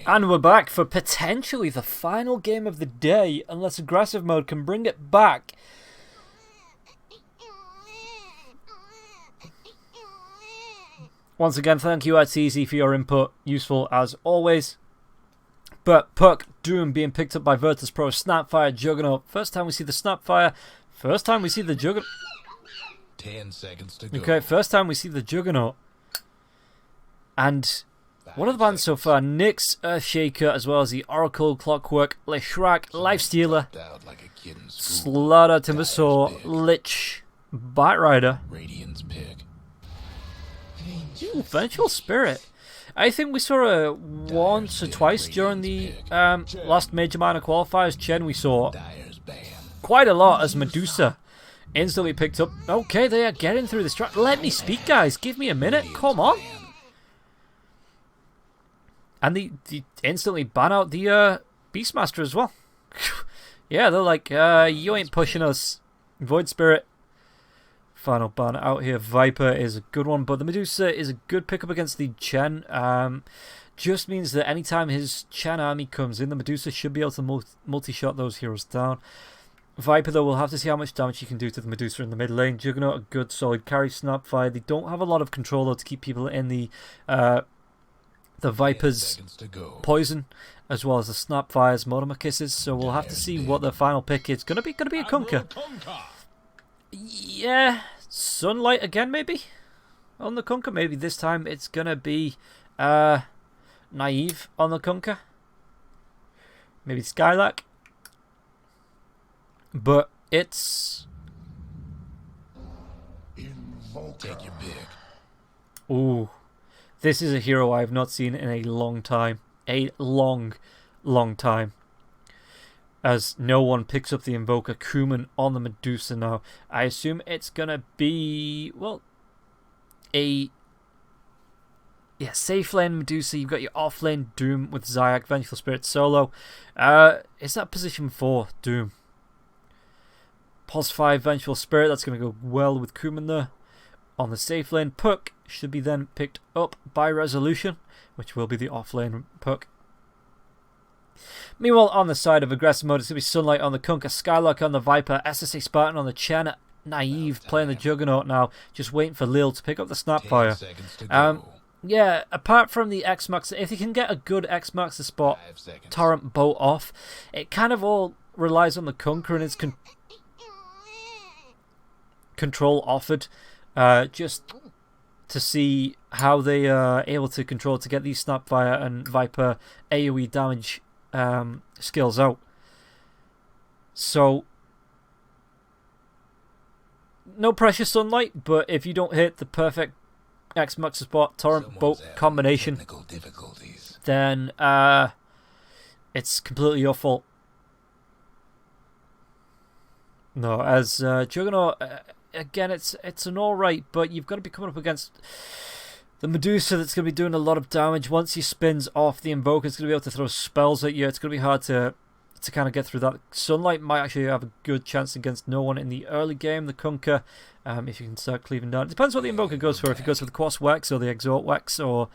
And we're back for potentially the final game of the day, unless aggressive mode can bring it back. Once again, thank you at Easy for your input, useful as always. But Puck, Doom being picked up by Virtus.pro, Snapfire, Juggernaut. First time we see the Snapfire, first time we see the Juggernaut. 10 seconds to go. Okay, first time we see the Juggernaut. And what are the bans so far? Nyx, Earthshaker, as well as the Oracle, Clockwork, Leshrac, Lifestealer, Slaughter, Timbersaw, Lich, Bite Rider. Radiant's pick. Ooh, Vengeful Spirit. I think we saw her once or twice during the last Major Minor Qualifiers. Chen, we saw quite a lot as Medusa. Instantly picked up. Okay, they are getting through this track. Let me speak, guys. Give me a minute. Come on. And they instantly ban out the Beastmaster as well. Yeah, they're like, you ain't pushing us. Void Spirit. Final ban out here. Viper is a good one, but the Medusa is a good pickup against the Chen. Just means that anytime his Chen army comes in, the Medusa should be able to multi-shot those heroes down. Viper, though, we'll have to see how much damage he can do to the Medusa in the mid lane. Juggernaut, a good solid carry. Snapfire, they don't have a lot of control, though, to keep people in the Viper's poison, as well as the Snapfire's Mortimer Kisses. So we'll have to see what the final pick is. Gonna be a Kunkka. Yeah, Sunlight again, maybe on the Kunkka. Maybe this time it's gonna be Naive on the Kunkka. Maybe Skylark. But it's Take your pick. ooh, this is a hero I have not seen in a long time. A long time. As no one picks up the Invoker. Kuman on the Medusa now. I assume it's gonna be, well, a safe lane Medusa. You've got your off lane Doom with Zayek, Vengeful Spirit solo. Is that position 4 Doom? Pos 5 Vengeful Spirit. That's gonna go well with Kuman there. On the safe lane, Puck should be then picked up by Resolution, which will be the off lane Puck. Meanwhile, on the side of aggressive mode, it's going to be Sunlight on the Kunkka, Skylark on the Viper, SSA Spartan on the Chen, Naive playing the Juggernaut now, just waiting for Lil to pick up the Snapfire. Yeah, apart from the X-Max, if you can get a good X-Max to spot Torrent Bolt off, it kind of all relies on the Kunkka and its control offered, just to see how they are able to control to get these Snapfire and Viper AoE damage skills out. So no pressure Sunlight, but if you don't hit the perfect X-Max spot Torrent Bolt combination, then it's completely your fault. No, as Juggernaut, again, it's an alright, but you've got to be coming up against the Medusa that's going to be doing a lot of damage. Once he spins off the Invoker, it's going to be able to throw spells at you. It's going to be hard to kind of get through that. Sunlight might actually have a good chance against no one in the early game. The Kunkka, if you can start cleaving down. It depends what the Invoker goes for. If he goes for the Quas Wex or the Exhort Wex or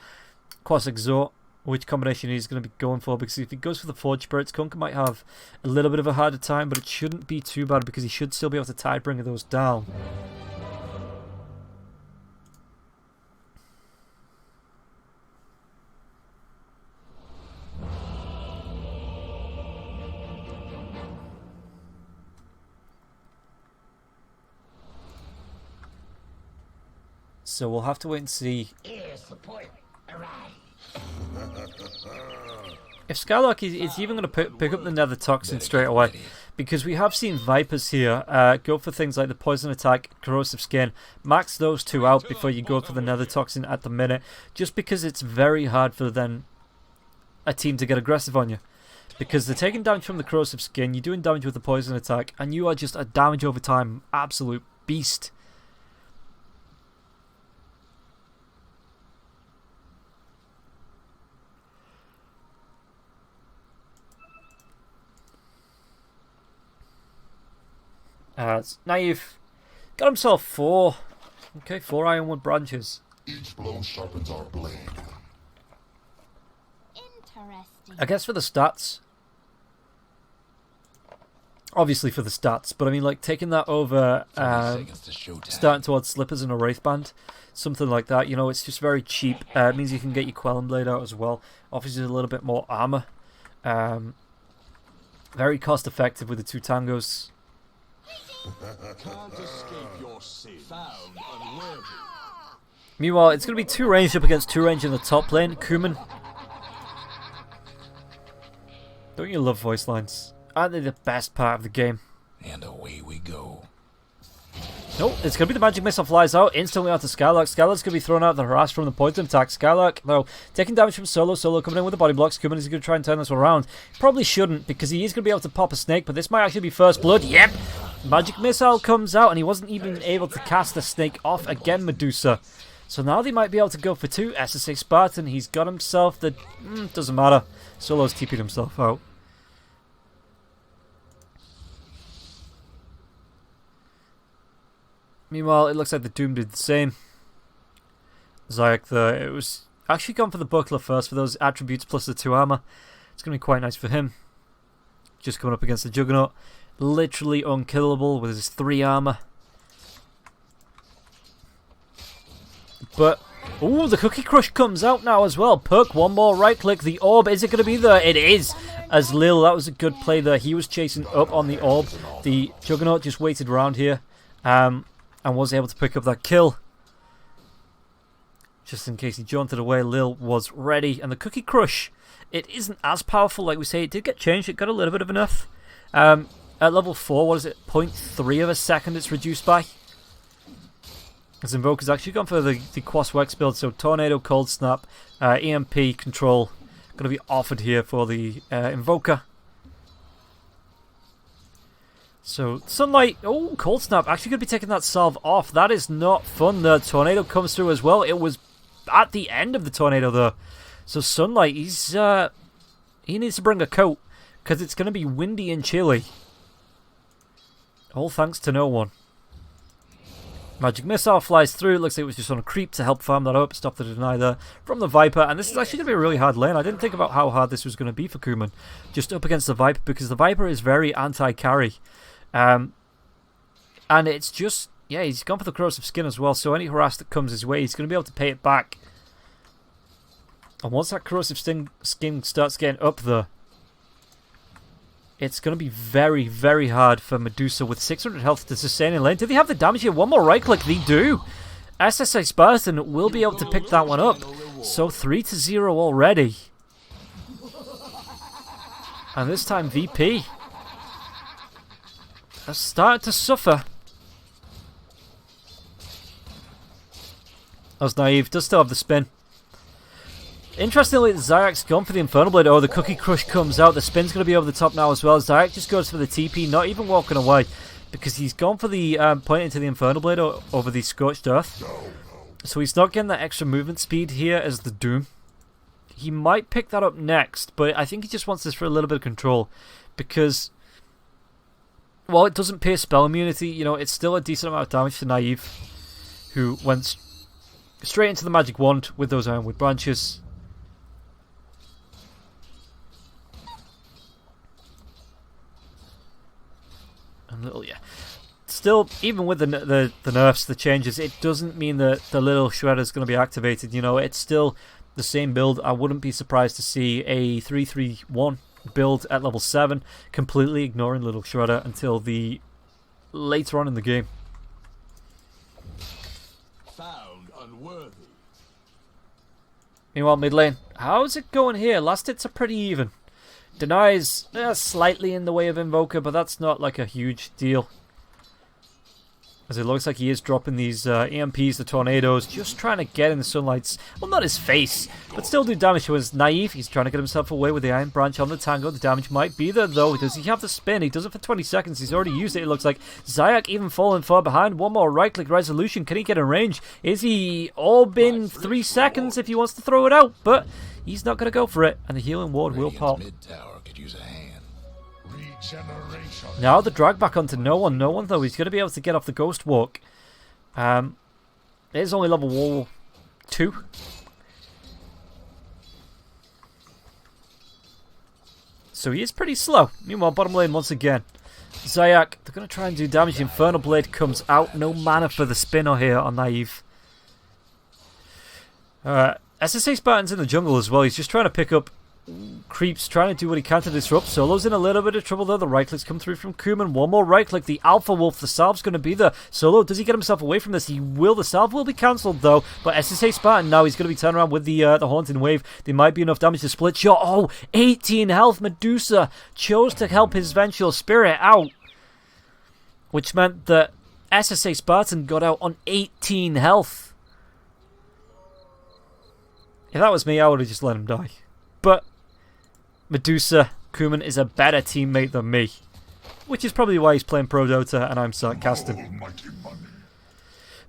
Quas Exhort, which combination he's going to be going for. Because if he goes for the Forge Spirits, Kunkka might have a little bit of a harder time, but it shouldn't be too bad because he should still be able to Tidebringer those down. So we'll have to wait and see. If Skylark is even going to pick up the Nether Toxin straight away, because we have seen Vipers here go for things like the Poison Attack, Corrosive Skin, max those two out before you go for the Nether Toxin at the minute, just because it's very hard for then a team to get aggressive on you. Because they're taking damage from the Corrosive Skin, you're doing damage with the Poison Attack, and you are just a damage over time absolute beast. It's Naive. Got himself 4. Okay, 4 Ironwood branches. Each blow sharpens our blade. I guess for the stats. Obviously for the stats, but I mean, like, taking that over starting towards Slippers and a Wraithband, something like that, you know, it's just very cheap. It means you can get your Quelling Blade out as well. Offers you a little bit more armor. Very cost effective with the 2 tangos. Meanwhile, it's going to be 2 ranged up against 2 ranged in the top lane. Kuman. Don't you love voice lines? Aren't they the best part of the game? And away we go. Nope, it's going to be the magic missile flies out instantly onto Skylark. Skylark's going to be thrown out the harass from the point of attack. Skylark, though, taking damage from Solo. Solo coming in with the body blocks. Kuman is going to try and turn this one around. Probably shouldn't, because he is going to be able to pop a snake, but this might actually be first blood. Yep! Magic missile comes out, and he wasn't even able to cast the snake off again, Medusa. So now they might be able to go for 2. SSA Spartan, he's got himself the... doesn't matter. Solo's TP'd himself out. Meanwhile, it looks like the Doom did the same. Zayak, it was actually gone for the Buckler first for those attributes plus the 2 armor. It's going to be quite nice for him. Just coming up against the Juggernaut. Literally unkillable with his 3 armor. But, ooh, the Cookie Crush comes out now as well. Perk, one more right click. The orb, is it going to be there? It is. As Lil, that was a good play there. He was chasing up on the orb. The Juggernaut just waited around here. And was able to pick up that kill. Just in case he jaunted away, Lil was ready. And the Cookie Crush, it isn't as powerful like we say. It did get changed. It got a little bit of a nerf. At level 4, what is it? 0.3 of a second it's reduced by. As Invoker's actually gone for the Quas Wex build. So Tornado, Cold Snap, EMP control. Going to be offered here for the Invoker. So, Sunlight, oh, Cold Snap, actually going to be taking that salve off. That is not fun. The Tornado comes through as well. It was at the end of the Tornado, though. So, Sunlight, he needs to bring a coat, because it's going to be windy and chilly. All thanks to no one. Magic Missile flies through. It looks like it was just on a creep to help farm that up. Stop the deny there from the Viper. And this is actually going to be a really hard lane. I didn't think about how hard this was going to be for Kuman. Just up against the Viper, because the Viper is very anti-carry. And it's just, yeah, he's gone for the corrosive skin as well, so any harass that comes his way, he's going to be able to pay it back. And once that corrosive skin starts getting up there, it's going to be very, very hard for Medusa with 600 health to sustain in lane. Do they have the damage here? One more right click, they do. SSA Spartan will be able to pick that one up. So 3-0 already. And this time VP has started to suffer. As Naive does still have the spin. Interestingly, Zayak's gone for the Infernal Blade. Oh, the Cookie Crush comes out. The spin's going to be over the top now as well. Zayak just goes for the TP, not even walking away, because he's gone for the point into the Infernal Blade over the Scorched Earth. So he's not getting that extra movement speed here as the Doom. He might pick that up next, but I think he just wants this for a little bit of control, because while it doesn't pierce spell immunity, you know, it's still a decent amount of damage to Naive, who went straight into the Magic Wand with those Ironwood branches. And little, yeah. Still, even with the nerfs, the changes, it doesn't mean that the little shredder is going to be activated. You know, it's still the same build. I wouldn't be surprised to see a 3-3-1 build at level 7, completely ignoring little shredder until the later on in the game. Found unworthy. Meanwhile, mid lane, how's it going here? Last hits are pretty even. Denies slightly in the way of Invoker, but that's not like a huge deal. As it looks like he is dropping these EMPs, the tornadoes, just trying to get in the Sunlight's, well, not his face, but still do damage to his Naive. He's trying to get himself away with the Iron Branch on the Tango. The damage might be there, though. Does he have the spin? He does it for 20 seconds. He's already used it, it looks like. Zayak even falling far behind. One more right-click resolution. Can he get in range? Is he all been 3 seconds if he wants to throw it out? But he's not going to go for it, and the healing ward will pop. Mid-tower could use a hand. Now the drag back onto no one, though. He's going to be able to get off the Ghost Walk. It is only level 2. so he is pretty slow. Meanwhile, bottom lane once again. Zayak, they're going to try and do damage. Infernal Blade comes out. No mana for the spinner here on Naive. SSA Spartan's in the jungle as well. He's just trying to pick up creeps, trying to do what he can to disrupt. Solo's in a little bit of trouble though. The right clicks come through from Kuman. One more right click. The Alpha Wolf, the salve's going to be there. Solo, does he get himself away from this? He will. The salve will be cancelled though. But SSA Spartan now, he's going to be turned around with the Haunting Wave. There might be enough damage to split shot. Oh, 18 health. Medusa chose to help his Vengeful Spirit out, which meant that SSA Spartan got out on 18 health. If that was me, I would have just let him die. But Medusa, Kuman is a better teammate than me. Which is probably why he's playing Pro Dota and I'm sarcastic.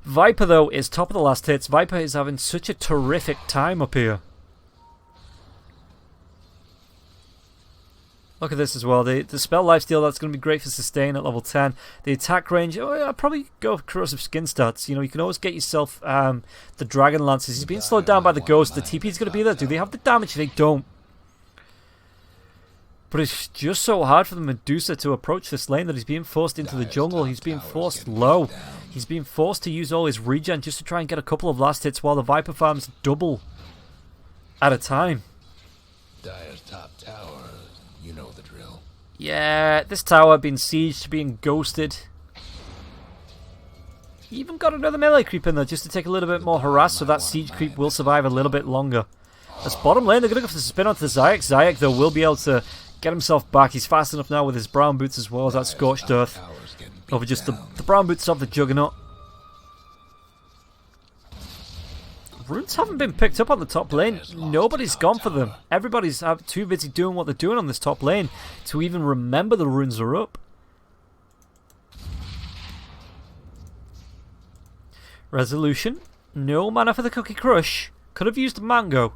Viper, though, is top of the last hits. Viper is having such a terrific time up here. Look at this as well. The spell lifesteal, that's going to be great for sustain at level 10. The attack range, I'd probably go corrosive skin stats. You know, you can always get yourself the Dragon Lances. He's being slowed down by the Ghost. The TP is going to be there. Do they have the damage? They don't. But it's just so hard for the Medusa to approach this lane that he's being forced into the jungle. He's being forced low. He's being forced to use all his regen just to try and get a couple of last hits while the Viper farms double at a time. Dire's top tower, you know the drill. Yeah, this tower being sieged, being ghosted. Even got another melee creep in there just to take a little bit more harass, so that siege creep will survive a little bit longer. As bottom lane, they're going to go for the spin onto the Zayak. Zayak, though, will be able to get himself back. He's fast enough now with his brown boots as well as that Scorched Earth over just the brown boots of the Juggernaut. Runes haven't been picked up on the top lane. Nobody's gone for them. Everybody's too busy doing what they're doing on this top lane to even remember the runes are up. Resolution. No mana for the Cookie Crush. Could have used Mango.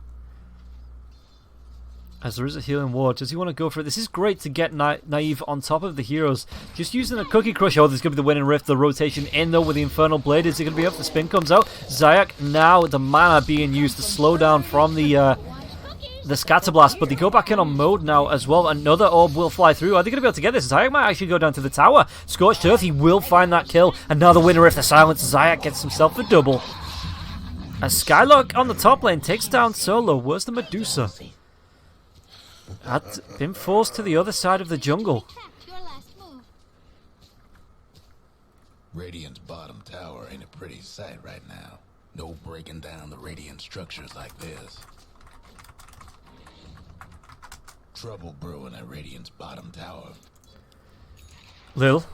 As there is a healing ward. Does he want to go for it? This is great to get Naive on top of the heroes. Just using a Cookie Crush. Oh, there's going to be the winning rift. The rotation in though with the Infernal Blade. Is it going to be up? The spin comes out. Zayak now the mana being used to slow down from the Scatterblast. But they go back in on mode now as well. Another orb will fly through. Are they going to be able to get this? Zayak might actually go down to the tower. Scorched Earth. He will find that kill. And now the winning rift. The silence. Zayak gets himself the double. As Skylark on the top lane takes down Solo. Where's the Medusa? Had been forced to the other side of the jungle. Radiant's bottom tower ain't a pretty sight right now. No breaking down the Radiant structures like this. Trouble brewing at Radiant's bottom tower. Lil.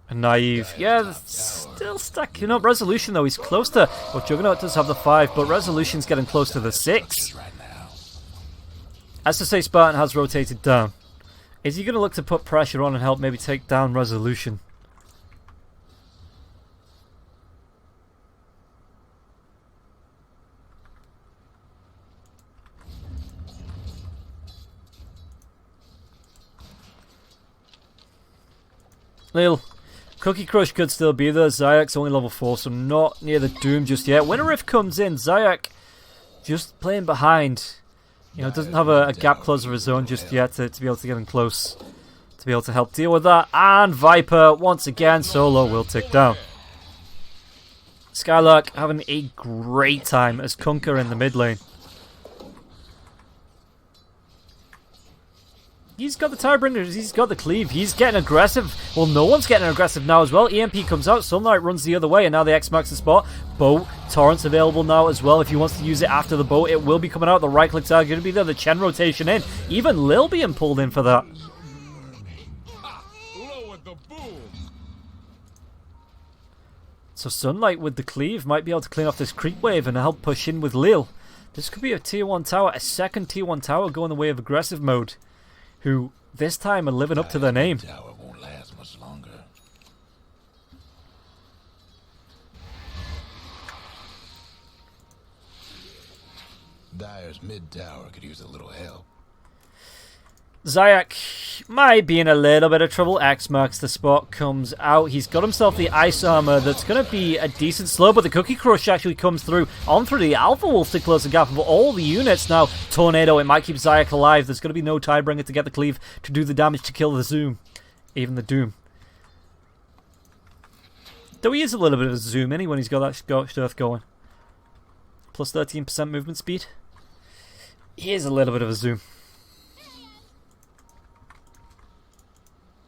And Naive. Yeah, still stacking up. Resolution, though, he's close to... Well, Juggernaut does have the 5, but Resolution's getting close to the 6. SSA Spartan has rotated down. Is he going to look to put pressure on and help maybe take down Resolution? Lil. Cookie Crush could still be there. Zayak's only level 4, so not near the Doom just yet. Winter Rift comes in. Zayak just playing behind. You know, doesn't have a gap closer of his own just yet to be able to get in close. To be able to help deal with that. And Viper, once again, Solo will tick down. Skylark having a great time as Kunkka in the mid lane. He's got the Tirebringers, he's got the cleave, he's getting aggressive. Well, no one's getting aggressive now as well. EMP comes out, Sunlight runs the other way, and now the X marks the spot. Boat, Torrent's available now as well. If he wants to use it after the boat, it will be coming out. The right clicks are going to be there, the Chen rotation in. Even Lil being pulled in for that. So Sunlight with the cleave might be able to clean off this creep wave and help push in with Lil. This could be a tier 1 tower, a second tier 1 tower going the way of aggressive mode. Who this time are living up to their name. Tower won't last much longer. Dire's mid tower could use a little help. Zayak might be in a little bit of trouble. X marks the spot, comes out. He's got himself the ice armor that's going to be a decent slow, but the Cookie Crush actually comes through on through the Alpha Wolf to close the gap of all the units. Now, Tornado, it might keep Zayak alive. There's going to be no Tidebringer to get the cleave to do the damage to kill the Zoom. Even the Doom. Though he is a little bit of a Zoom in when he's got that Scorched Earth going. Plus 13% movement speed. He is a little bit of a Zoom.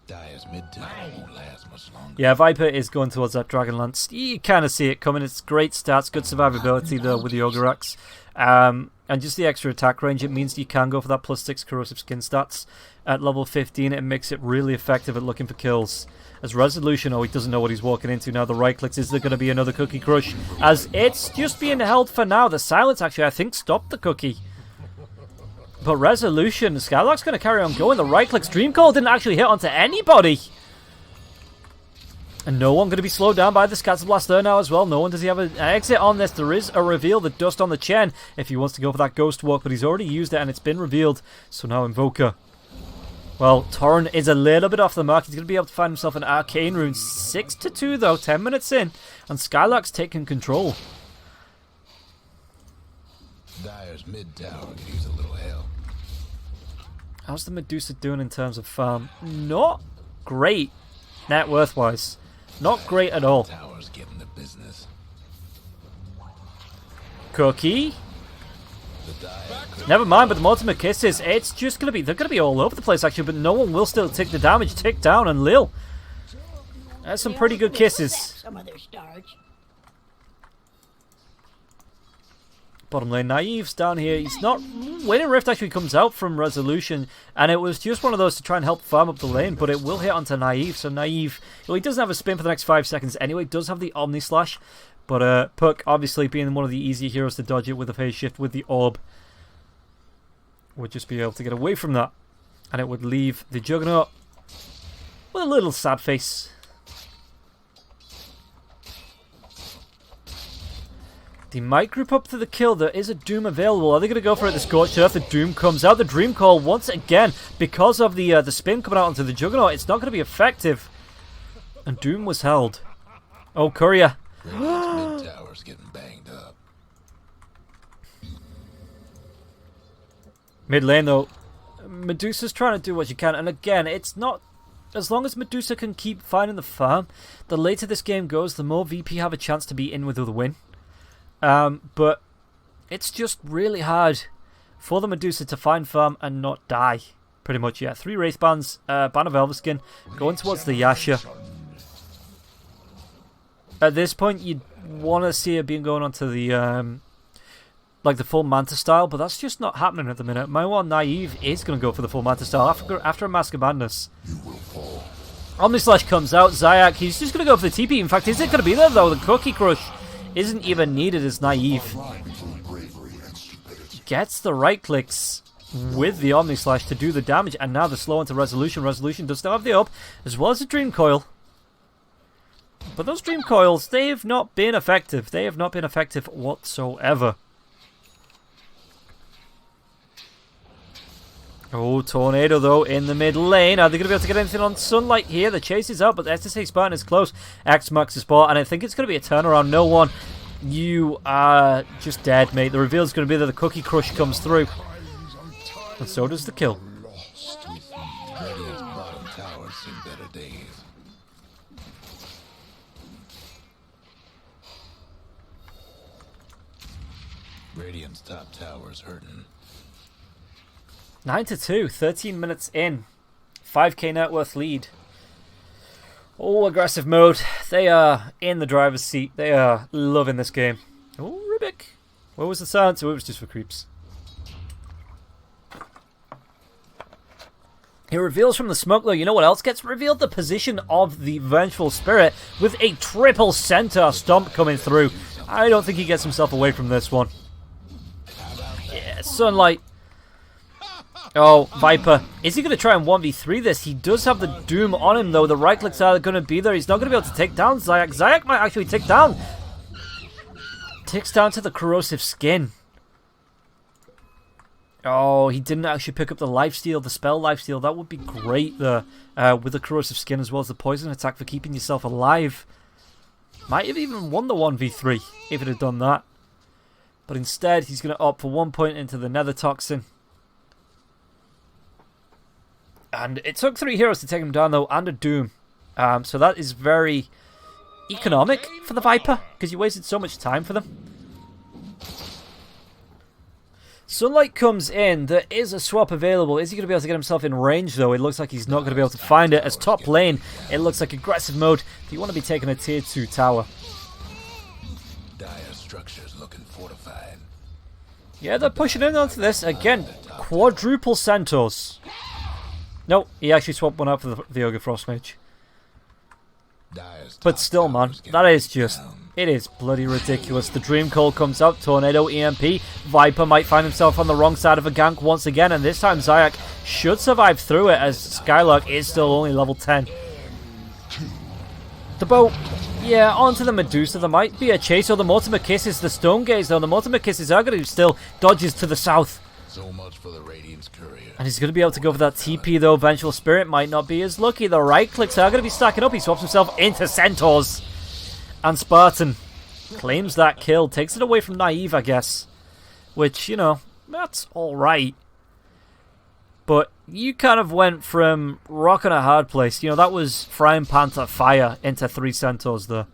Dire's mid-tower won't last much longer. Yeah, Viper is going towards that Dragon Lance. You kind of see it coming. It's great stats, good survivability though with the Ogre Axe. And just the extra attack range, it means you can go for that +6 corrosive skin stats. At level 15, it makes it really effective at looking for kills. As Resolution, oh, he doesn't know what he's walking into now. The right clicks, is there going to be another Cookie Crush? As it's just being held for now. The silence actually, I think, stopped the Cookie. But Resolution, Skylark's going to carry on going. The right clicks, Dream Call didn't actually hit onto anybody. And no one going to be slowed down by the Scatter Blast there now as well. No one does he have an exit on this. There is a reveal, the Dust on the Chen, if he wants to go for that Ghost Walk, but he's already used it and it's been revealed. So now Invoker. Well, Torn is a little bit off the mark. He's going to be able to find himself an Arcane Rune. 6-2 though, 10 minutes in. And Skylark's taking control. Dire's mid-tower could use a little help. How's the Medusa doing in terms of farm? Not great, net worth-wise. Not great at all. Tower's getting the business. Cookie? The Dire Never mind, but the Mortimer Kisses, it's just going to be, they're going to be all over the place actually, but no one will still take the damage. Tick down and Lil. That's some pretty good kisses. Some other stars. Bottom lane, Naive's down here. He's not winning. Rift actually comes out from Resolution, and it was just one of those to try and help farm up the lane, but it will hit onto Naive. So Naive, well, he doesn't have a spin for the next 5 seconds anyway. Does have the Omni Slash, but Puck obviously being one of the easier heroes to dodge it with a phase shift with the orb, would just be able to get away from that, and it would leave the Juggernaut with a little sad face. They might group up to the kill. There is a Doom available. Are they going to go for it? The Scorched Earth. The Doom comes out. The Dream Call once again, because of the spin coming out onto the Juggernaut, it's not going to be effective. And Doom was held. Oh, Courier. mid-tower's getting banged up. Mid lane though, Medusa's trying to do what she can, and again, it's not. As long as Medusa can keep finding the farm, the later this game goes, the more VP have a chance to be in with the win. But it's just really hard for the Medusa to find farm and not die. Pretty much, yeah. 3 Wraith Bands, Ban of Elverskin, going towards the Yasha. At this point, you'd want to see it being going on to the, like the full Manta style, but that's just not happening at the minute. My one Naive is going to go for the full Manta style after a Mask of Madness. Omni Slash comes out, Zayak, he's just going to go for the TP. In fact, is it going to be there though? The Cookie Crush isn't even needed as Naive. Gets the right clicks with the Omni Slash to do the damage, and now the slow into Resolution. Resolution does still have the up, as well as a Dream Coil. But those Dream Coils, they have not been effective. They have not been effective whatsoever. Oh, Tornado though in the mid lane. Are they going to be able to get anything on Sunlight here? The chase is out, but the SSA Spartan is close. X marks the spot, and I think it's going to be a turnaround. No one. You are just dead, mate. The reveal is going to be that the Cookie Crush comes through. And so does the kill. Radiant's bottom tower's seen better days. Radiant's top tower's hurting. 9-2, 13 minutes in. 5k net worth lead. Oh, aggressive mode. They are in the driver's seat. They are loving this game. Oh, Rubik. What was the silence? Oh, it was just for creeps. He reveals from the smoke, though. You know what else gets revealed? The position of the Vengeful Spirit with a triple centaur stomp coming through. I don't think he gets himself away from this one. Yeah, Sunlight. Oh, Viper. Is he going to try and 1v3 this? He does have the Doom on him, though. The right clicks are going to be there. He's not going to be able to take down Zayak. Zayak might actually tick down. Ticks down to the corrosive skin. Oh, he didn't actually pick up the lifesteal, the spell lifesteal. That would be great there, with the corrosive skin as well as the poison attack for keeping yourself alive. Might have even won the 1v3 if it had done that. But instead, he's going to opt for 1 point into the nether toxin. And it took 3 heroes to take him down though, and a doom. So that is very economic for the Viper, because you wasted so much time for them. Sunlight comes in. There is a swap available. Is he going to be able to get himself in range, though? It looks like he's not going to be able to find it. As top lane, it looks like aggressive mode. Do you want to be taking a tier 2 tower? Dire structures looking fortified. Yeah, they're pushing in onto this. Again, quadruple centaurs. No, he actually swapped one out for the Ogre Frostmage. But still, man, that is just... It is bloody ridiculous. The Dream Call comes up. Tornado EMP. Viper might find himself on the wrong side of a gank once again. And this time Zayak should survive through it, as Skylark is still only level 10. The boat. Yeah, onto the Medusa. There might be a chase. Or the Mortimer Kisses. The Stone Gaze, though. The Mortimer Kisses are going to still dodges to the south. So much for the Radiant's courier. And he's going to be able to go for that TP, though. Vengeful Spirit might not be as lucky. The right clicks are going to be stacking up. He swaps himself into Centaurs. And Spartan claims that kill. Takes it away from Naive, I guess. Which, you know, that's alright. But you kind of went from rock and a hard place. You know, that was Frying Pan to fire into 3 Centaurs there.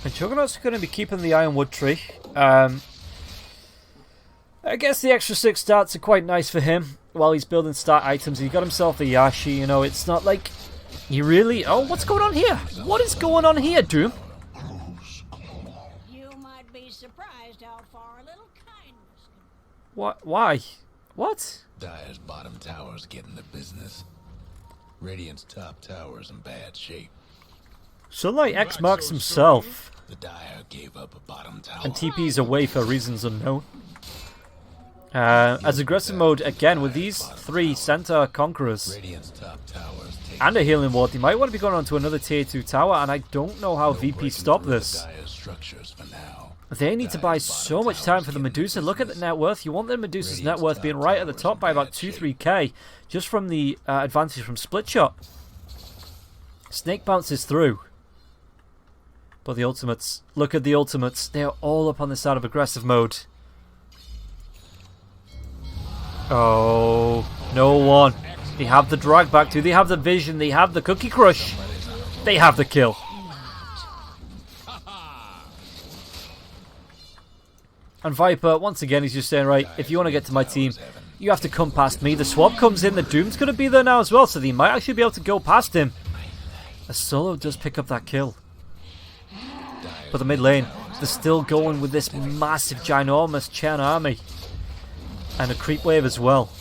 And Juggernaut's going to be keeping the Ironwood tree. I guess the extra 6 stats are quite nice for him while he's building stat items. He got himself the Yashi, you know, it's not like he really... Oh, what's going on here? What is going on here, Doom? You might be surprised how far a little kindness can... What? Why? What? Dire's bottom tower's getting the business. Radiant's top tower's in bad shape. Sunlight X marks himself. The Dire gave up a bottom tower. And TP's away for reasons unknown. As aggressive mode, again, with these 3 Centaur Conquerors Radiant's top tower's and a healing ward, he might want to be going on to another tier 2 tower, and I don't know how VP stopped this. Dire's structures for now. They need to buy so much time for the Medusa. Look at the net worth. You want the Medusa's net worth being right at the top by about 2-3k, just from the advantage from split shot. Snake bounces through. But the ultimates, look at the ultimates. They are all up on the side of aggressive mode. Oh, no one. They have the drag back too. They have the vision. They have the cookie crush. They have the kill. And Viper, once again, he's just saying, right, if you want to get to my team, you have to come past me. The swap comes in. The Doom's going to be there now as well, so they might actually be able to go past him. A solo does pick up that kill. But the mid lane, they're still going with this massive, ginormous Chen army. And a creep wave as well.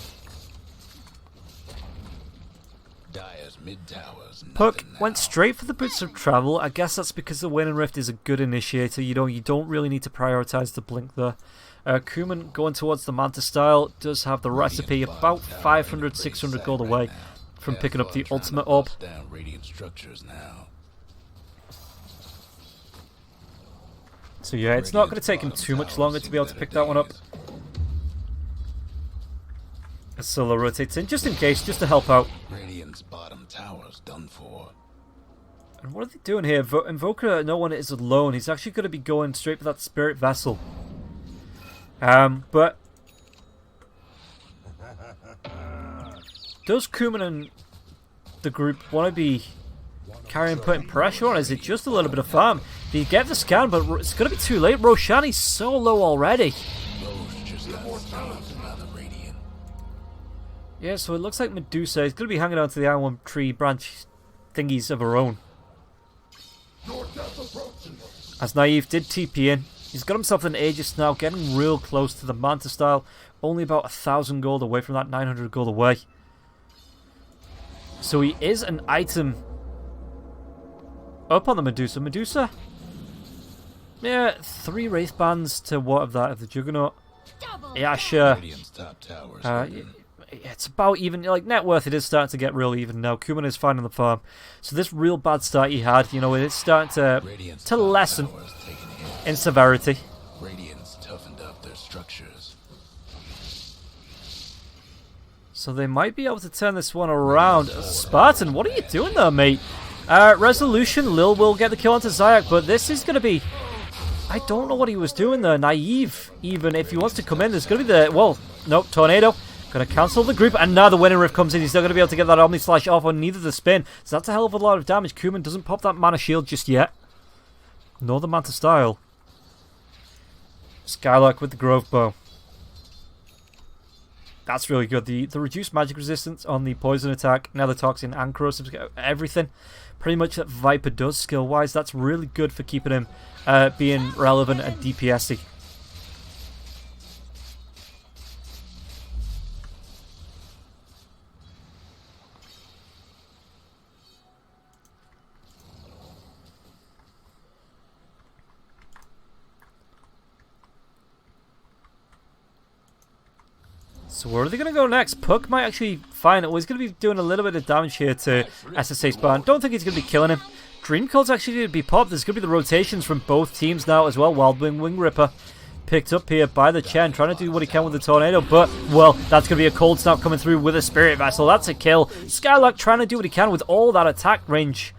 Puck went straight for the Boots of Travel. I guess that's because the Wind and Rift is a good initiator. You know, you don't really need to prioritize the blink there. Kuman going towards the Manta style does have the recipe about 500-600 gold away from picking up the ultimate orb. So yeah, it's not going to take him too much longer to be able to pick that one up. As Solo rotates in, just in case, just to help out. Radiant's bottom tower's done for. And what are they doing here? Invoker, no one is alone. He's actually going to be going straight for that Spirit Vessel. But does Kuman and the group want to be putting pressure on? Is it just a little bit of farm? They get the scan, but it's going to be too late. Roshani's so low already. Yeah, so it looks like Medusa is going to be hanging on to the Iron Tree branch thingies of her own. As Naive did TP in. He's got himself an Aegis now, getting real close to the Manta style. Only about 1,000 gold away from that 900 gold away. So he is an item up on the Medusa. Medusa? Yeah, 3 Wraith Bands to what of that of the Juggernaut. Yeah, sure. Radiant's top tower's It's about even. Like, net worth, it is starting to get real even now. Kuman is finding the farm. So this real bad start he had, you know, it's starting to lessen in severity. Radiant's toughened up their structures. So they might be able to turn this one around. Spartan, what are you doing there, mate? Resolution, Lil will get the kill onto Zayak, but this is going to be... I don't know what he was doing there. Naive, even if he wants to come in, there's going to be the... Well, nope, Tornado. Going to cancel the group, and now the winning rift comes in. He's not going to be able to get that Omni Slash off on neither the spin. So that's a hell of a lot of damage. Kuman doesn't pop that mana shield just yet. Nor the Manta Style. Skylark with the Grove Bow. That's really good. The reduced magic resistance on the poison attack, now the toxin and corrosive, everything pretty much that Viper does skill wise. That's really good for keeping him being relevant and DPSy. So where are they going to go next? Puck might actually find it. Well, he's going to be doing a little bit of damage here to SSA Spartan. Don't think he's going to be killing him. Dream Cold's actually going to be popped. There's going to be the rotations from both teams now as well. Wildwing Wing Ripper picked up here by the Chen, trying to do what he can with the Tornado. But, well, that's going to be a Cold Snap coming through with a Spirit Vessel. That's a kill. Skylark trying to do what he can with all that attack range.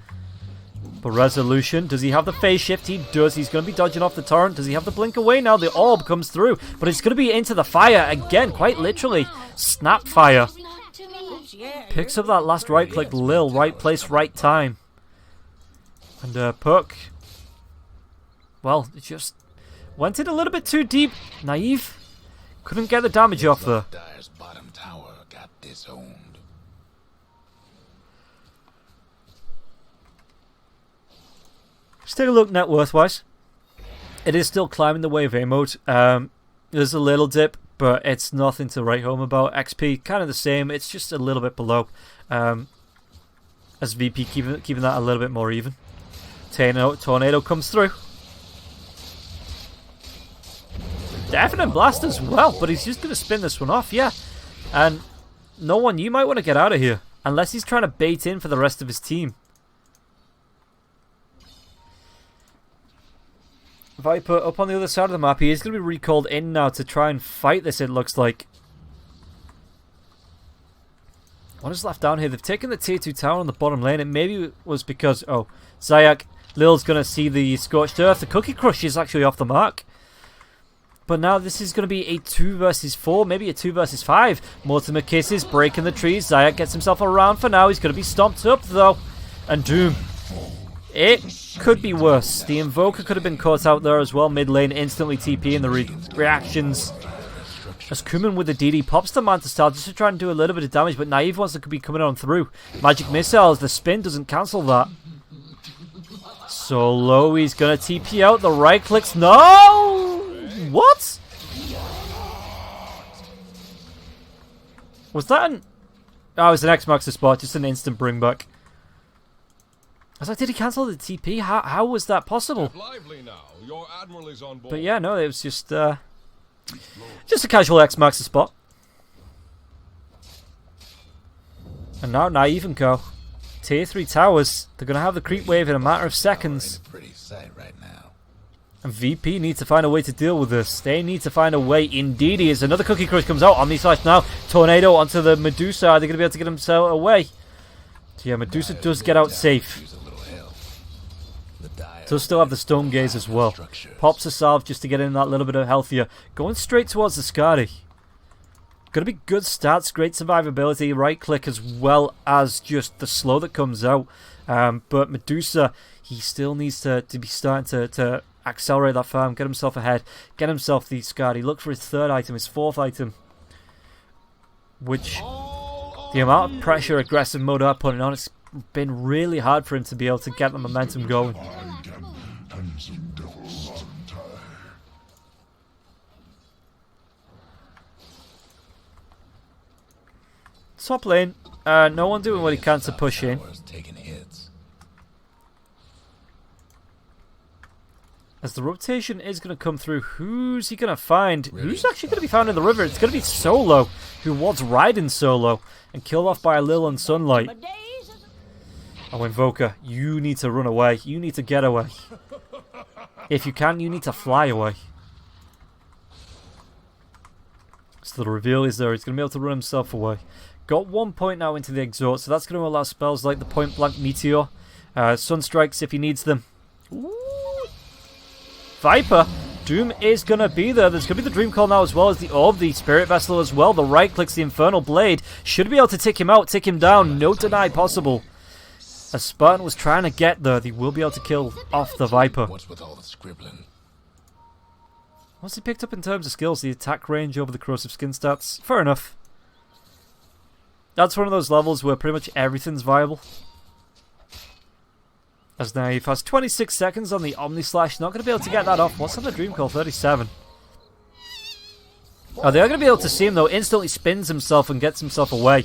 But Resolution, does he have the phase shift? He does. He's going to be dodging off the torrent. Does he have the blink away now? The orb comes through, but it's going to be into the fire again, quite literally. Snap fire. Picks up that last right click. Lil, right place, right time. And Puck, well, it just went in a little bit too deep. Naive. Couldn't get the damage off there. Dyer's bottom tower got disowned. Let's take a look net worth wise. It is still climbing the way of A mode. There's a little dip, but it's nothing to write home about. XP kind of the same. It's just a little bit below. As VP keeping that a little bit more even. Tornado comes through. Definite blast as well, but he's just going to spin this one off, yeah. And no one, you might want to get out of here. Unless he's trying to bait in for the rest of his team. Viper up on the other side of the map. He is going to be recalled in now to try and fight this, it looks like. What is left down here? They've taken the tier 2 tower on the bottom lane. It maybe was because, oh, Zayak, Lil's going to see the Scorched Earth. The Cookie Crush is actually off the mark. But now this is going to be a 2 versus 4, maybe a 2 versus 5. Mortimer kisses, breaking the trees. Zayak gets himself around for now. He's going to be stomped up, though. And Doom. It could be worse. The Invoker could have been caught out there as well. Mid lane instantly TP in the reactions. As Kuman with the DD pops the Manta Style just to try and do a little bit of damage, but Naive wants to be coming on through. Magic Missiles, the spin doesn't cancel that. Solo, he's going to TP out. The right clicks. No! What? Was that an... Oh, it was an X marks the spot. Just an instant bring back. I was like, did he cancel the TP? How was that possible? But yeah, no, it was just a casual X marks the spot. And now Naive and Co. Tier 3 towers. They're going to have the creep wave in a matter of seconds. And VP needs to find a way to deal with this. They need to find a way. Indeed, he is. Another Cookie Crush comes out. Omni Slash now. Tornado onto the Medusa. Are they going to be able to get himself away? So yeah, Medusa does get out safe. Does still have the Stone Gaze as well. Pops a salve just to get in that little bit of healthier. Going straight towards the Skadi. Gonna be good stats, great survivability, right click as well as just the slow that comes out. But Medusa, he still needs to be starting to accelerate that farm, get himself ahead, get himself the Skadi. Look for his third item, his fourth item. Which, the amount of pressure aggressive mode are putting on, it's been really hard for him to be able to get the momentum going. Top lane, no one doing what he can to push in. As the rotation is going to come through, who's he going to find? Who's actually going to be found in the river? It's going to be Solo, who was riding Solo, and killed off by a Lil and Sunlight. Oh, Invoker, you need to run away. You need to get away. If you can, you need to fly away. So the reveal is there. He's going to be able to run himself away. Got 1 point now into the exhaust, so that's going to allow spells like the Point Blank Meteor, Sunstrikes if he needs them. Ooh. Viper, Doom is going to be there. There's going to be the Dream Call now as well as the Orb, the Spirit Vessel as well. The right clicks the Infernal Blade. Should be able to tick him out, tick him down. No deny possible. As Spartan was trying to get there, they will be able to kill off the Viper. What's with all the scribbling? What's he picked up in terms of skills? The attack range over the corrosive skin stats. Fair enough. That's one of those levels where pretty much everything's viable. As Naive has 26 seconds on the Omni Slash. Not going to be able to get that off. What's on the Dream Call? 37. Oh, they are going to be able to see him though. Instantly spins himself and gets himself away.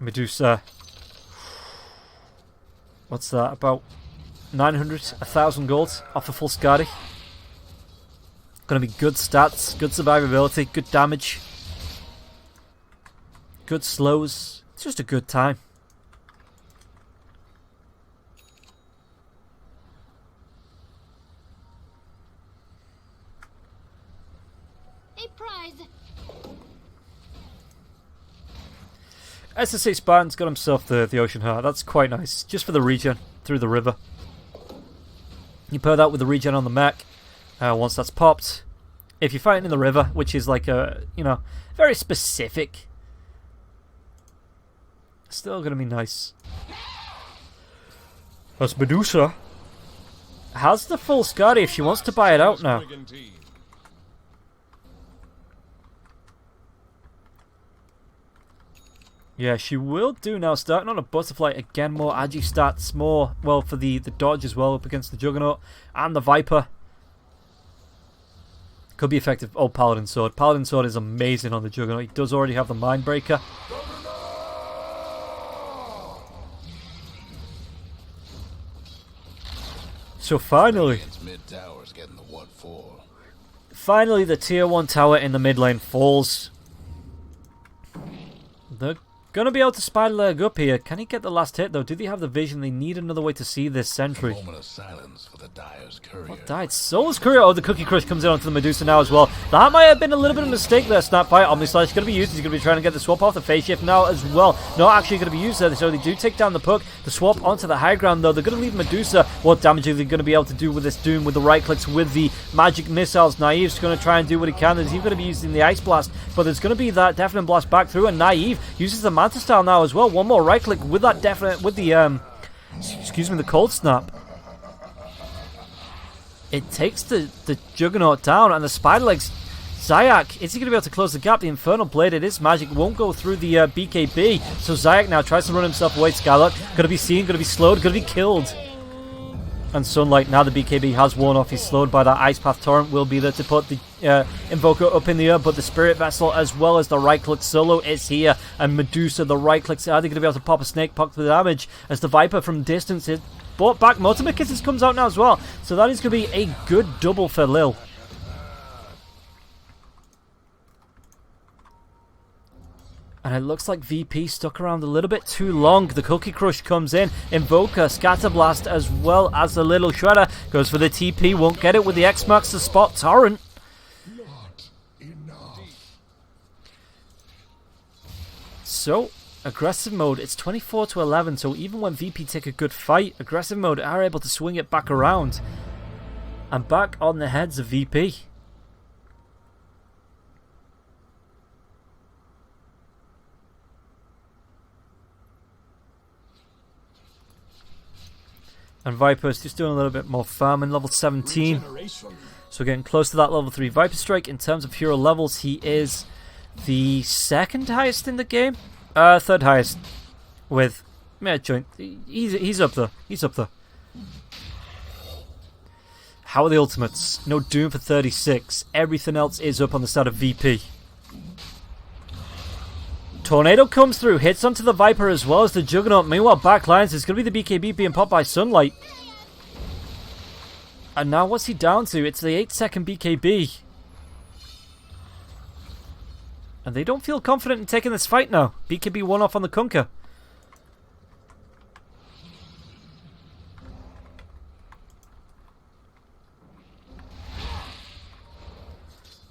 Medusa. What's that? About 900, 1,000 gold off a full Skadi. Going to be good stats, good survivability, good damage. Good slows. It's just a good time. A prize. SSA Spartan's got himself the Ocean Heart. That's quite nice. Just for the regen through the river. You pair that with the regen on the mech. Once that's popped. If you're fighting in the river, which is like a, you know, very specific. Still going to be nice. As Medusa has the full Skadi if she wants to buy it out now. Yeah, she will do now. Starting on a Butterfly. Again, more agi stats. More, well, for the dodge as well up against the Juggernaut. And the Viper. Could be effective. Oh, Paladin Sword. Paladin Sword is amazing on the Juggernaut. He does already have the Mindbreaker. So finally, finally the tier 1 tower in the mid lane falls. They're going to be able to spider leg up here. Can he get the last hit though? Do they have the vision? They need another way to see this sentry. Moment of silence for the Dyer's courier. What died? Soul's Courier. Oh, the Cookie Crush comes in onto the Medusa now as well. That might have been a little bit of a mistake there. Snapfire. Omni Slash is going to be used. He's going to be trying to get the swap off the phase shift now as well. Not actually going to be used there. So they do take down the puck. The swap onto the high ground though. They're going to leave Medusa. What damage are they going to be able to do with this Doom with the right clicks with the magic missiles? Naive's going to try and do what he can. He's even going to be using the Ice Blast. But there's going to be that Deafening Blast back through. And Naive uses the Manta Style now as well. One more right click with that definite, with the, excuse me, the Cold Snap. It takes the Juggernaut down, and the Spider Legs, Zayak, is he going to be able to close the gap? The Infernal Blade, it is magic, won't go through the BKB, so Zayak now tries to run himself away. Skylark, going to be seen, going to be slowed, going to be killed. And Sunlight, now the BKB has worn off, he's slowed by that Ice Path Torrent, will be there to put the Invoker up in the air, but the Spirit Vessel as well as the right click solo is here, and Medusa, the right clicks, are they going to be able to pop a Snake Puck for the damage, as the Viper from distance is brought back. Multiple Kisses comes out now as well, so that is going to be a good double for Lil. And it looks like VP stuck around a little bit too long. The Cookie Crush comes in. Invoker, Scatterblast, as well as the Little Shredder. Goes for the TP, won't get it with the X-Marks to spot Torrent. Not enough. So, aggressive mode, it's 24-11, so even when VP take a good fight, aggressive mode are able to swing it back around. And back on the heads of VP. And Viper's just doing a little bit more farming, level 17. So getting close to that level 3 Viper Strike. In terms of hero levels, he is the second highest in the game. Third highest. With joint. He's up there. He's up there. How are the ultimates? No Doom for 36. Everything else is up on the side of VP. Tornado comes through, hits onto the Viper as well as the Juggernaut. Meanwhile, backlines, it's going to be the BKB being popped by Sunlight. And now what's he down to? It's the 8-second BKB. And they don't feel confident in taking this fight now. BKB one off on the Kunkka.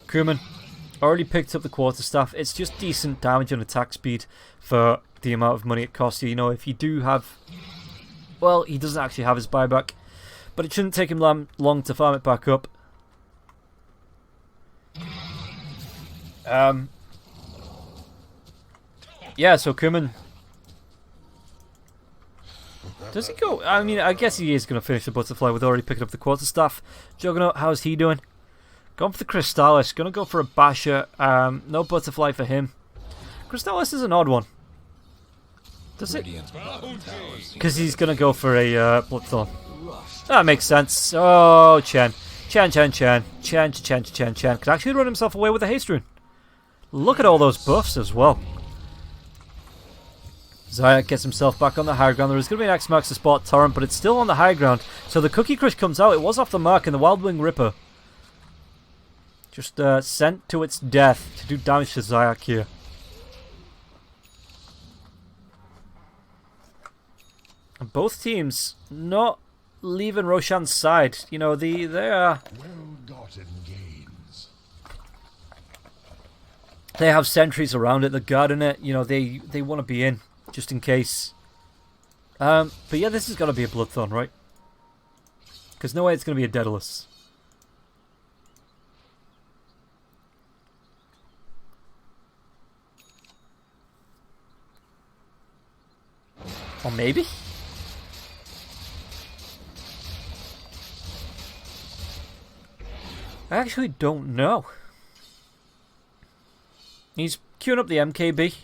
Kuman already picked up the quarterstaff. It's just decent damage and attack speed for the amount of money it costs you. You know, if you do have... Well, he doesn't actually have his buyback. But it shouldn't take him long to farm it back up. Yeah, so Kuman... Does he go? I mean, I guess he is going to finish the butterfly with already picking up the quarterstaff. Juggernaut, how's he doing? Going for the Crystallis. Going to go for a Basher. No butterfly for him. Crystallis is an odd one. Does it? Because he's going to go for a Bloodthorn. That makes sense. Oh, Chen. Chen. Could actually run himself away with a Haste Rune. Look at all those buffs as well. Zayak gets himself back on the high ground. There is going to be an X marks the spot torrent, but it's still on the high ground. So the Cookie Crush comes out. It was off the mark, and the Wild Wing Ripper just sent to its death to do damage to Zayak here. And both teams not leaving Roshan's side. You know, they are... Well-gotten gains. They have sentries around it. They're guarding it. You know, they want to be in just in case. But yeah, this is going to be a Bloodthorn, right? Because no way it's going to be a Daedalus. Or maybe? I actually don't know. He's queuing up the MKB.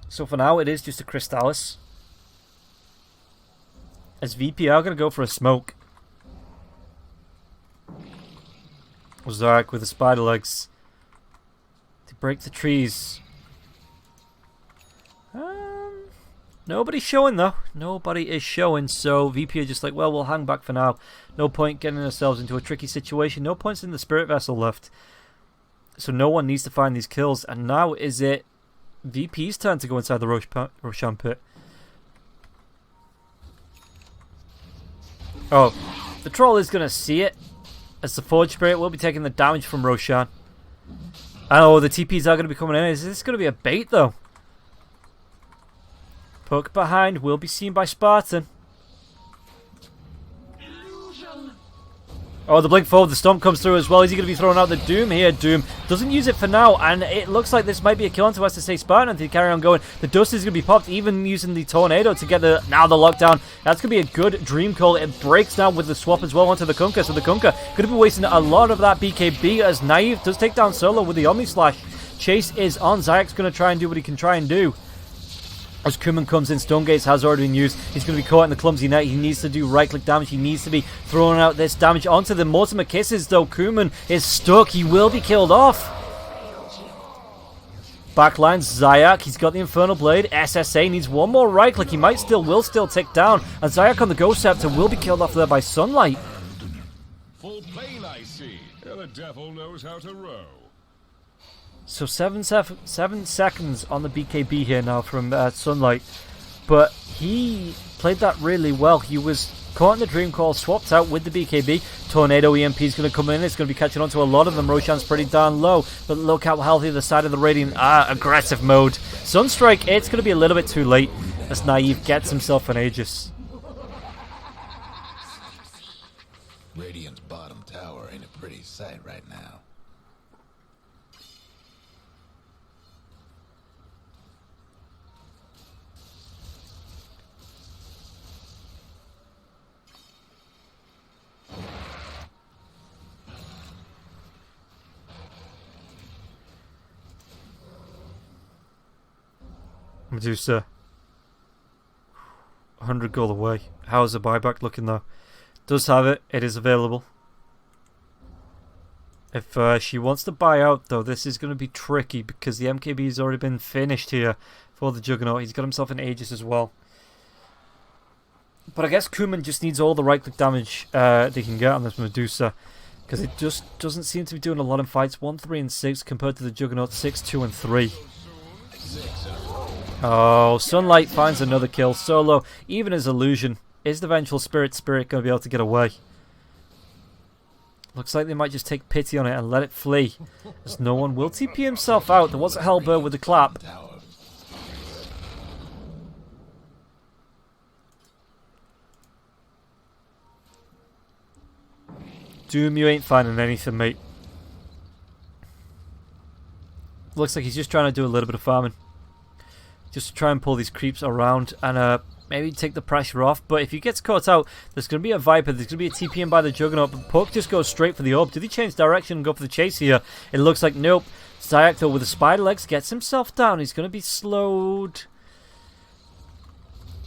So for now, it is just a Crystallis. As VP are going to go for a smoke. Zark with the spider legs. To break the trees. Nobody's showing though. Nobody is showing, so VP are just like, well, we'll hang back for now. No point getting ourselves into a tricky situation. No points in the Spirit Vessel left. So no one needs to find these kills. And now is it VP's turn to go inside the Roshan pit. Oh, the troll is going to see it. As the Forge Spirit will be taking the damage from Roshan. Oh, the TPs are going to be coming in. Is this going to be a bait though? Poke behind will be seen by Spartan. Oh, the blink forward, the stomp comes through as well. Is he going to be throwing out the Doom here? Doom doesn't use it for now, and it looks like this might be a kill onto us to say Spartan to carry on going. The dust is going to be popped, even using the Tornado to get the lockdown. That's going to be a good Dream Call. It breaks down with the swap as well onto the Kunkka, so the Kunkka going to be wasting a lot of that BKB as Naive does take down Solo with the Omni Slash. Chase is on. Zayak's going to try and do what he can try and do. As Kuman comes in, Stone Gates has already been used. He's going to be caught in the clumsy net. He needs to do right-click damage. He needs to be throwing out this damage onto the Mortimer Kisses, though. Kuman is stuck. He will be killed off. Backline, Zayak. He's got the Infernal Blade. SSA needs one more right-click. He will still tick down. And Zayak on the Ghost Scepter will be killed off there by Sunlight. Full plane, I see. The devil knows how to row. So 7 seconds on the BKB here now from Sunlight. But he played that really well. He was caught in the Dream Call, swapped out with the BKB. Tornado EMP is going to come in. It's going to be catching on to a lot of them. Roshan's pretty darn low. But look how healthy the side of the Radiant are. Aggressive mode. Sunstrike, it's going to be a little bit too late as Naive gets himself an Aegis. Radiant's bottom tower ain't a pretty sight right now. Medusa. 100 gold away. How's the buyback looking though? Does have it. It is available. If she wants to buy out, though, this is going to be tricky because the MKB has already been finished here for the Juggernaut. He's got himself an Aegis as well. But I guess Kuman just needs all the right-click damage they can get on this Medusa, because it just doesn't seem to be doing a lot in fights. 1, 3, and 6 compared to the Juggernaut 6, 2, and 3. Oh, Sunlight finds another kill. Solo, even as Illusion. Is the Vengeful Spirit going to be able to get away? Looks like they might just take pity on it and let it flee, as no one will TP himself out. There was a Hellbird with the clap. Doom, you ain't finding anything, mate. Looks like he's just trying to do a little bit of farming. Just to try and pull these creeps around and maybe take the pressure off. But if he gets caught out, there's going to be a Viper. There's going to be a TP in by the Juggernaut. But Puck just goes straight for the orb. Did he change direction and go for the chase here? It looks like nope. Zayek, though, with the spider legs, gets himself down. He's going to be slowed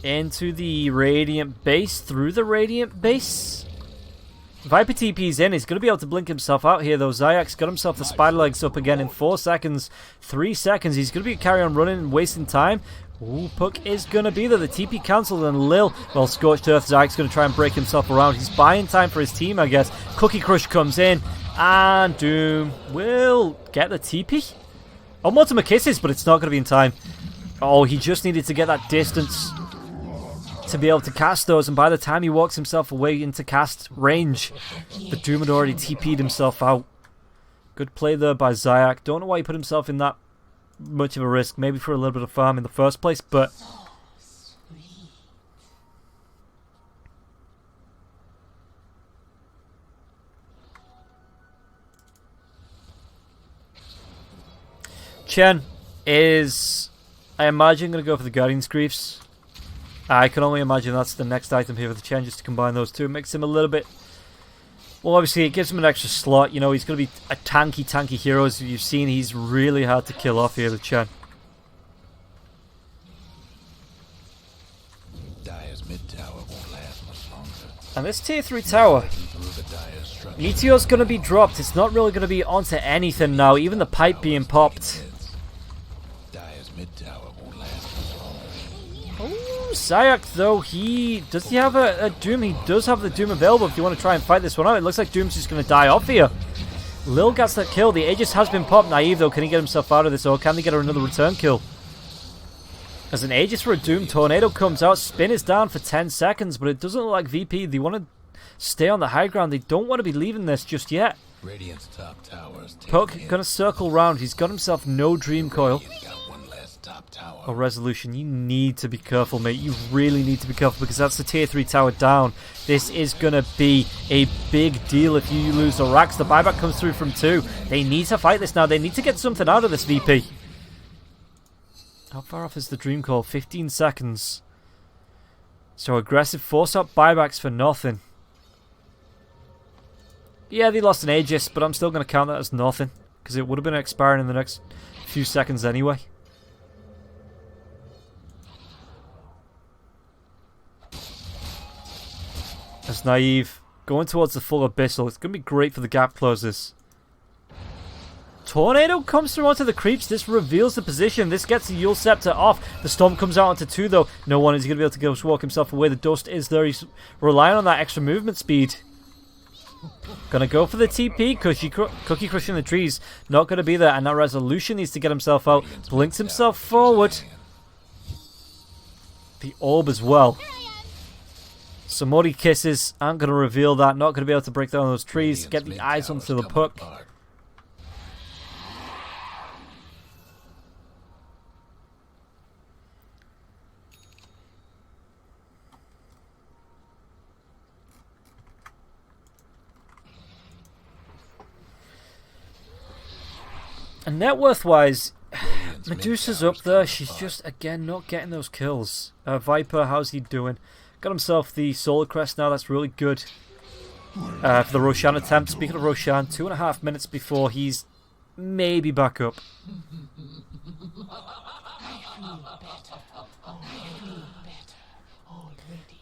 into the Radiant base. Through the Radiant base. Viper TP's in. He's going to be able to blink himself out here, though. Zayak's got himself the spider legs up again in 4 seconds. 3 seconds. He's going to be carry on running and wasting time. Ooh, Puck is going to be there. The TP cancelled, and Lil, well, Scorched Earth. Zayak's going to try and break himself around. He's buying time for his team, I guess. Cookie Crush comes in, and Doom will get the TP. Oh, Mortimer Kisses, but it's not going to be in time. Oh, he just needed to get that distance to be able to cast those, and by the time he walks himself away into cast range, the Doom had already TP'd himself out. Good play there by Zayak. Don't know why he put himself in that much of a risk, maybe for a little bit of farm in the first place, but Chen is, I imagine, going to go for the Guardian's Griefs. I can only imagine that's the next item here for the Chen, just to combine those two. It makes him a little bit... Well, obviously, it gives him an extra slot. You know, he's going to be a tanky hero. As you've seen, he's really hard to kill off here, the Chen. Dire's mid tower won't last much longer. And this tier 3 tower, Meteor's going to be dropped. It's not really going to be onto anything now. Even the pipe being popped. Dire's mid tower won't last much longer. Ooh, Zayak, though, does he have a Doom? He does have the Doom available if you want to try and fight this one out. It looks like Doom's just going to die off here. Lil gets that kill. The Aegis has been popped. Naive, though. Can he get himself out of this, or can they get another return kill? As an Aegis for a Doom, Tornado comes out. Spin is down for 10 seconds, but it doesn't look like VP. They want to stay on the high ground. They don't want to be leaving this just yet. Radiant's top towers. Puck going to circle round. He's got himself no Dream Coil. Top tower. Or Resolution. You need to be careful, mate. You really need to be careful, because that's the tier 3 tower down. This is going to be a big deal if you lose the racks. The buyback comes through from 2. They need to fight this now. They need to get something out of this VP. How far off is the Dream Call? 15 seconds. So aggressive, force up buybacks for nothing. Yeah, they lost an Aegis, but I'm still going to count that as nothing, because it would have been expiring in the next few seconds anyway. That's Naive. Going towards the full Abyssal. It's going to be great for the gap closes. Tornado comes through onto the creeps. This reveals the position. This gets the Yule Scepter off. The Storm comes out onto 2, though. No one is going to be able to go walk himself away. The Dust is there. He's relying on that extra movement speed. Gonna go for the TP. Cookie crushing the trees. Not going to be there. And that Resolution needs to get himself out. Blinks himself forward. The Orb as well. Samori Kisses aren't going to reveal that. Not going to be able to break down those trees. Get the eyes onto the Puck. And net worth wise, Medusa's up there. She's just, again, not getting those kills. Viper, how's he doing? Got himself the Solar Crest now. That's really good for the Roshan attempt. Speaking of Roshan, 2.5 minutes before he's maybe back up.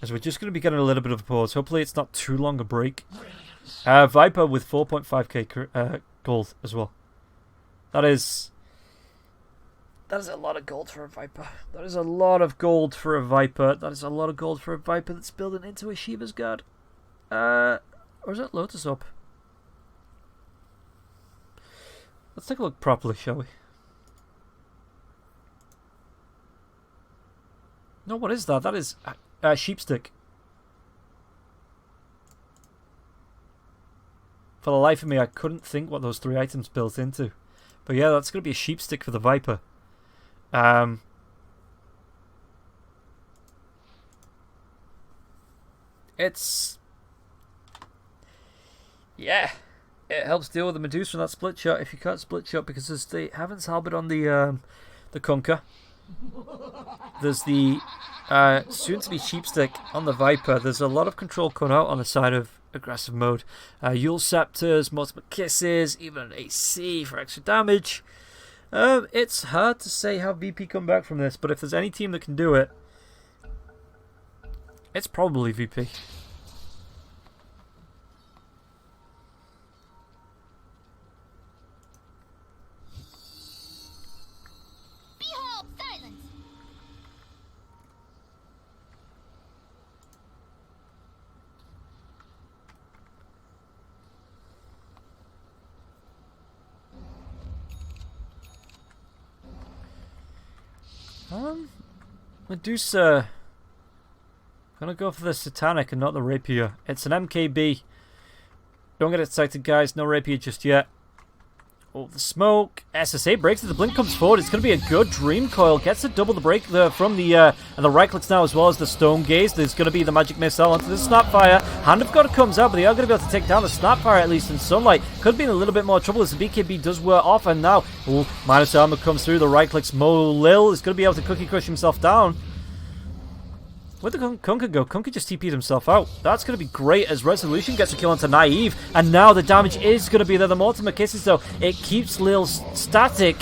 As we're just going to be getting a little bit of a pause. Hopefully it's not too long a break. Viper with 4.5k gold as well. That is a lot of gold for a Viper. That is a lot of gold for a Viper. That is a lot of gold for a Viper that's building into a Shiva's Guard. Or is that Lotus Orb? Let's take a look properly, shall we? No, what is that? That is Sheepstick. For the life of me, I couldn't think what those 3 items built into. But yeah, that's going to be a Sheepstick for the Viper. It's... Yeah. It helps deal with the Medusa from that split shot if you can't split shot, because there's the Heaven's Halberd on the Kunkka. There's the soon-to-be Sheepstick on the Viper. There's a lot of control coming out on the side of aggressive mode. Yule Scepters, multiple kisses, even an AC for extra damage. It's hard to say how VP come back from this, but if there's any team that can do it, it's probably VP. Medusa. Gonna go for the Satanic and not the Rapier. It's an MKB. Don't get excited, guys. No Rapier just yet. Oh, the smoke. SSA breaks it. The blink comes forward. It's going to be a good Dream Coil. Gets to double the break from the and the right clicks now, as well as the Stone Gaze. There's going to be the Magic Missile onto the Snapfire. Hand of God comes out, but they are going to be able to take down the Snapfire, at least in sunlight. Could be in a little bit more trouble as the BKB does wear off, and now minus armor comes through. The right clicks. Mo Lil is going to be able to Cookie Crush himself down. Where'd the Kunkka go? Kunkka just TP'd himself out. That's going to be great as Resolution gets a kill onto Naive. And now the damage is going to be there. The Mortimer Kisses, though, it keeps Lil static.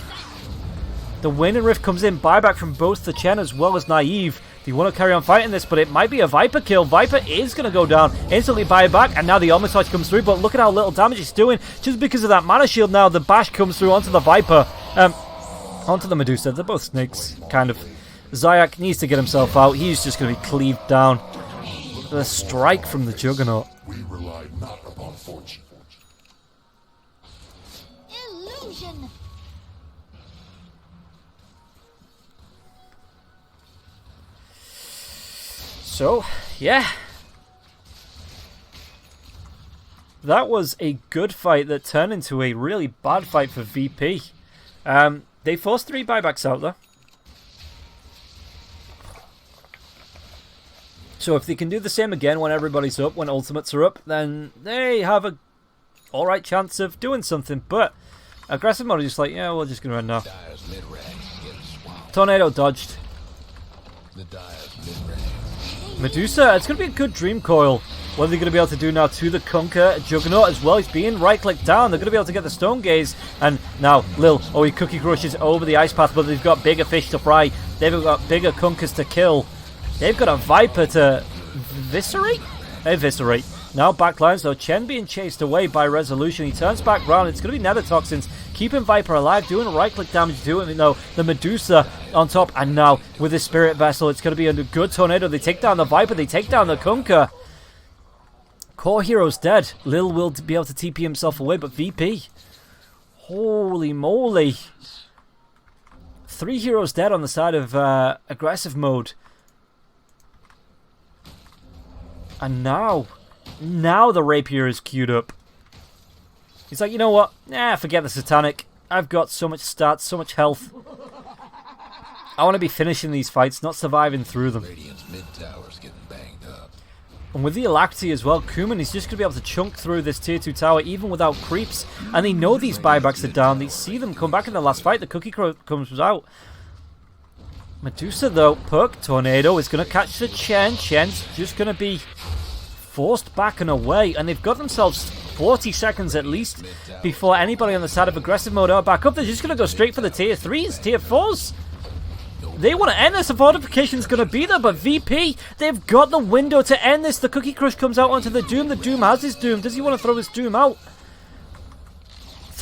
The Wind and Rift comes in. Buyback from both the Chen as well as Naive. They want to carry on fighting this, but it might be a Viper kill. Viper is going to go down. Instantly buyback, and now the Omnitorch comes through. But look at how little damage it's doing. Just because of that Mana Shield now, the Bash comes through onto the Viper. Onto the Medusa. They're both snakes, kind of. Zayak needs to get himself out. He's just going to be cleaved down. The strike from the Juggernaut. We rely not upon fortune. Illusion. So, yeah. That was a good fight that turned into a really bad fight for VP. They forced 3 buybacks out there. So if they can do the same again when everybody's up, when ultimates are up, then they have a alright chance of doing something. But aggressive mode is just like, yeah, we're just going to run now. Tornado dodged. Medusa, it's going to be a good Dream Coil. What are they going to be able to do now to the Kunkka? Juggernaut as well. He's being right-clicked down. They're going to be able to get the Stone Gaze. And now Lil, he Cookie Crushes over the Ice Path, but they've got bigger fish to fry. They've got bigger Kunkkas to kill. They've got a Viper to eviscerate? Eviscerate. Now backlines, though. Chen being chased away by Resolution. He turns back round. It's going to be Nether Toxins. Keeping Viper alive. Doing right-click damage to him. You know, the Medusa on top. And now with the Spirit Vessel, it's going to be a good tornado. They take down the Viper. They take down the Kunkka. Core Hero's dead. Lil will be able to TP himself away, but VP. Holy moly. 3 heroes dead on the side of aggressive mode. And now the Rapier is queued up. He's like, you know what? Forget the Satanic. I've got so much stats, so much health. I want to be finishing these fights, not surviving through them. Radiant's mid tower's getting banged up. And with the Alacrity as well, Kuman is just going to be able to chunk through this tier 2 tower even without creeps. And they know these buybacks are down. They see them come back in the last fight. The Cookie Crow comes out. Medusa, though, Perk Tornado is going to catch the Chen. Chen's just going to be forced back and away. And they've got themselves 40 seconds at least before anybody on the side of aggressive mode are back up. They're just going to go straight for the tier 3s, tier 4s. They want to end this. The fortification's going to be there, but VP, they've got the window to end this. The Cookie Crush comes out onto the Doom. The Doom has his Doom. Does he want to throw his Doom out?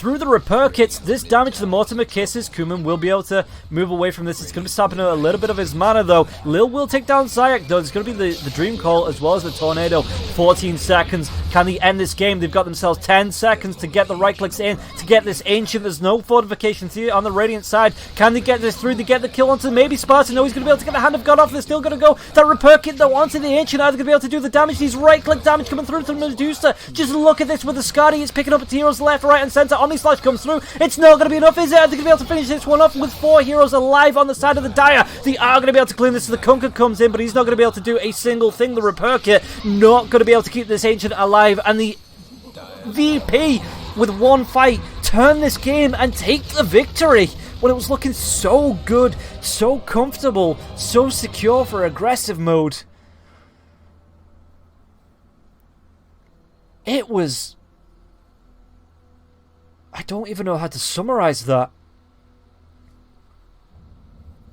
through the repair kits. This damage to the Mortimer Kisses. Kuman will be able to move away from this. It's going to be stopping a little bit of his mana, though. Lil will take down Zayak, though. It's going to be the Dream Call as well as the Tornado. 14 seconds. Can they end this game? They've got themselves 10 seconds to get the right clicks in, to get this Ancient. There's no fortifications here on the Radiant side. Can they get this through? They get the kill onto maybe Spartan. No, he's going to be able to get the Hand of God off. They're still going to go that repair kit, though, onto the Ancient. Are they going to be able to do the damage? These right-click damage coming through to Medusa. Just look at this with the Skadi. It's picking up its heroes left, right, and center. Omni Slash comes through. It's not going to be enough, is it? Are they going to be able to finish this one off with 4 heroes alive on the side of the Dire? They are going to be able to clean this. The Kunka comes in, but he's not going to be able to do a single thing. The repair kit not going to be able to keep this Ancient alive, and the VP with one fight turn this game and take the victory when it was looking so good, so comfortable, so secure for aggressive mode. It was... I don't even know how to summarize that.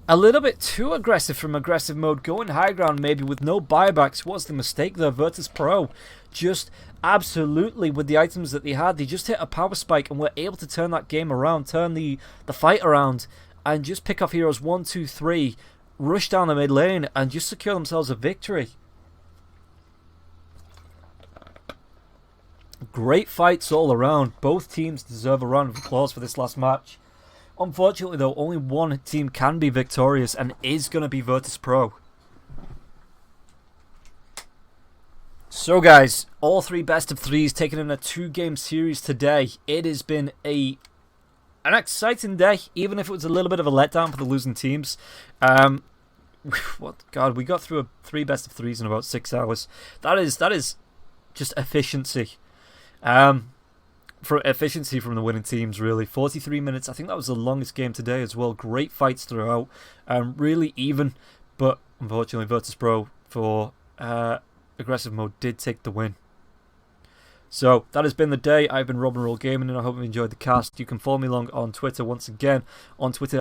A little bit too aggressive from aggressive mode. Going high ground maybe with no buybacks. What's the mistake there? Virtus.pro just absolutely, with the items that they had, they just hit a power spike and were able to turn that game around, turn the fight around, and just pick off heroes 1, 2, 3, rush down the mid lane, and just secure themselves a victory. Great fights all around. Both teams deserve a round of applause for this last match. Unfortunately, though, only one team can be victorious, and is going to be Virtus.pro. So, guys, all 3 best of 3s taken in a 2-game series today. It has been an exciting day, even if it was a little bit of a letdown for the losing teams. God, we got through 3 best of 3s in about 6 hours. That is just efficiency. For efficiency from the winning teams, really. 43 minutes. I think that was the longest game today as well. Great fights throughout. Really even, but unfortunately Virtus.pro for aggressive mode did take the win. So that has been the day. I've been Robnroll Gaming, and I hope you enjoyed the cast. You can follow me along on Twitter once again. On Twitter